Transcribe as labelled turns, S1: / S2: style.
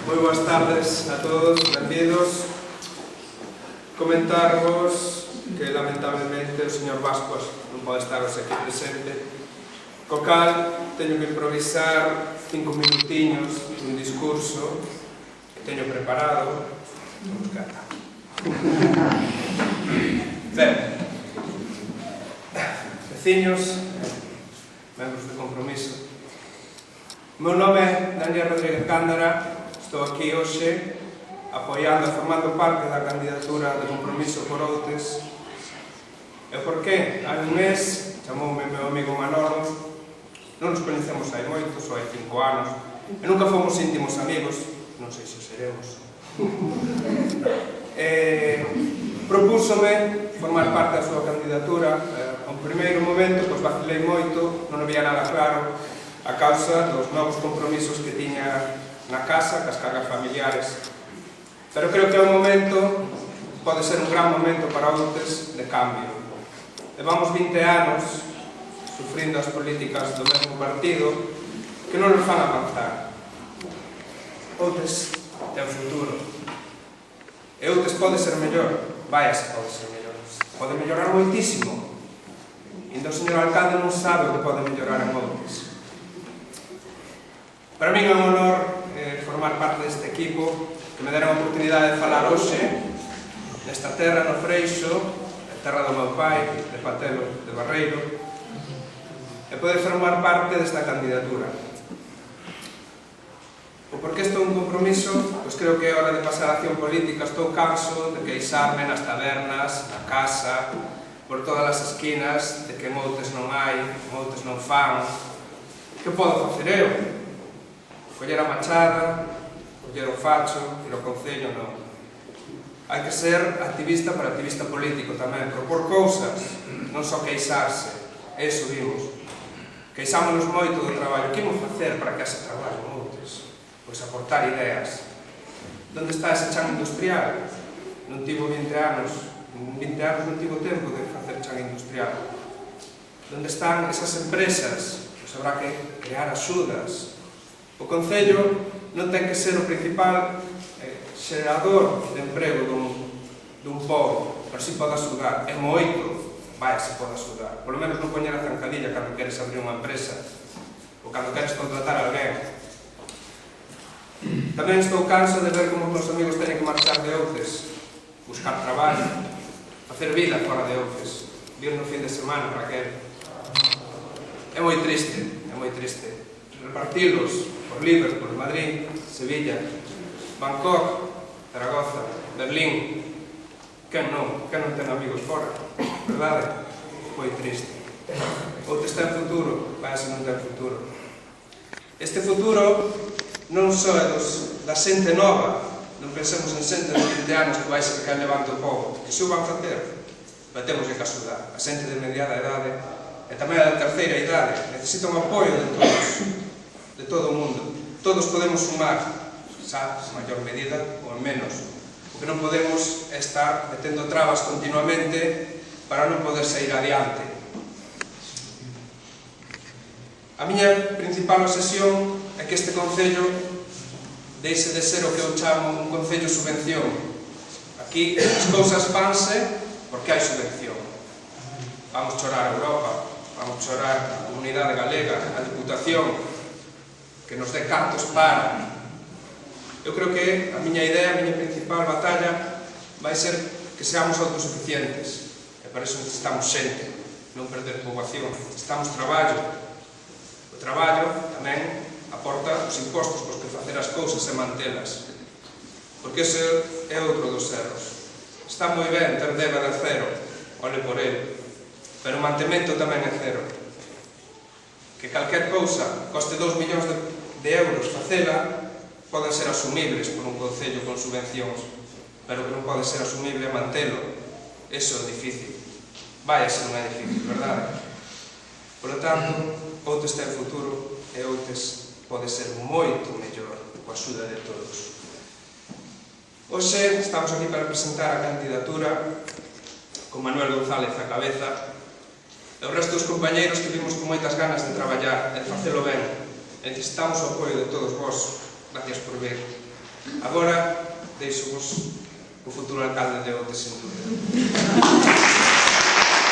S1: Moi boas tardes a todos, benvidos. Comentarvos que lamentablemente o señor Vascuas non pode estar hoxe aquí presente, co cal teño que improvisar 5 minutiños dun discurso que teño preparado. Vamos cá. Ben, veciños, membros de Compromiso, o meu nome é Daniel Rodríguez Cándara. Estou aquí hoxe apoiando e formando parte da candidatura de Compromiso por Outes. E por qué? Hai un mes chamoume meu amigo Manolo. Non nos coñecemos hai moitos, ou hai 5 anos, e nunca fomos íntimos amigos, non sei se seremos. Propúsome formar parte da súa candidatura. Ao primeiro momento, pois vacilei moito, non había nada claro a causa dos novos compromisos que tiña na casa, cas cargas familiares. Pero creo que é un momento, pode ser un gran momento para Outes de cambio. Levamos 20 anos sufrindo as políticas do mesmo partido que non nos fan avanzar. Outes ten futuro. E Outes pode ser mellor, se pode ser mellor. Pode mellorar moitísimo. E o señor alcalde non sabe o que pode mellorar en Outes. Para mí é un honor formar parte deste equipo que me deron a oportunidade de falar hoxe nesta terra, no Freixo, a terra do meu pai, de Patelo, de Barreiro, e poder formar parte desta candidatura. O porqué estou en Compromiso? Pois creo que é hora de pasar a acción política. Estou canso de queixarme nas tabernas, na casa, por todas as esquinas, de que en Outes non hai, en Outes non fan. Que podo facer eu? Coller a machada, coller o facho, ir ao concello, non. Hai que ser activista para activista político tamén, propor cousas, non só queixarse. Eso vimos. Queixámonos moito do traballo. Que imos facer para que ese traballo en Outes? Pois aportar ideas. Onde está ese chan industrial? Non tivo 20 anos. En 20 anos non tivo tempo de facer chan industrial. Onde están esas empresas? Pois habrá que crear axudas. O Concello non ten que ser o principal xerador de emprego dun pobo, pero si pode axudar. É moito, se pode axudar. Por lo menos non poñer a zancadilla cando queres abrir unha empresa ou cando queres contratar a alguén. Tamén estou canso de ver como os meus amigos teñen que marchar de Outes, buscar traballo, facer vida fora de Outes, vir no fin de semana para aquel. É moi triste, repartilos por Liverpool, Madrid, Sevilla, Bangkok, Zaragoza, Berlín. Quen non ten amigos fora, verdade? Moi triste. Outes ten futuro, se non ten futuro. Este futuro non só é da xente nova, non pensemos en xente de 20 anos que vai ser quen levante o povo, que se o van facer, pero temos que axudar. A xente de mediada idade e tamén a da terceira idade necesita un apoio de todos, de todo o mundo. Todos podemos sumar, xa, en maior medida ou en menos. O que non podemos é estar metendo trabas continuamente para non poder sair adiante. A miña principal obsesión é que este Concello deixe de ser o que eu chamo un Concello subvención. Aquí as cousas fanse porque hai subvención. Vamos chorar a Europa, vamos chorar a Comunidade Galega, a Diputación, que nos dé cartos para. Eu creo que a miña idea, a miña principal batalla vai ser que seamos autosuficientes, e para iso necesitamos xente, non perder poboación, necesitamos traballo. O traballo tamén aporta os impostos cos que facer as cousas e mantelas, porque ese é outro dos erros. Está moi ben ter débeda cero, ole por ele, pero o mantemento tamén é cero. Que calquer cousa coste 2 millóns de euros facela, poden ser asumibles por un concello con subvencións, pero que non pode ser asumible mantelo. Eso é difícil. Se non é difícil, verdade? Por lo tanto, Outes ten futuro e Outes pode ser moito mellor coa axuda de todos. Hoxe estamos aquí para presentar a candidatura con Manuel González á cabeza e o resto dos compañeiros que vimos con moitas ganas de traballar e de facelo ben. Necesitamos o apoio de todos vós. Gracias por ver. Agora, deixo-vos o futuro alcalde de Ote, sin dúbida.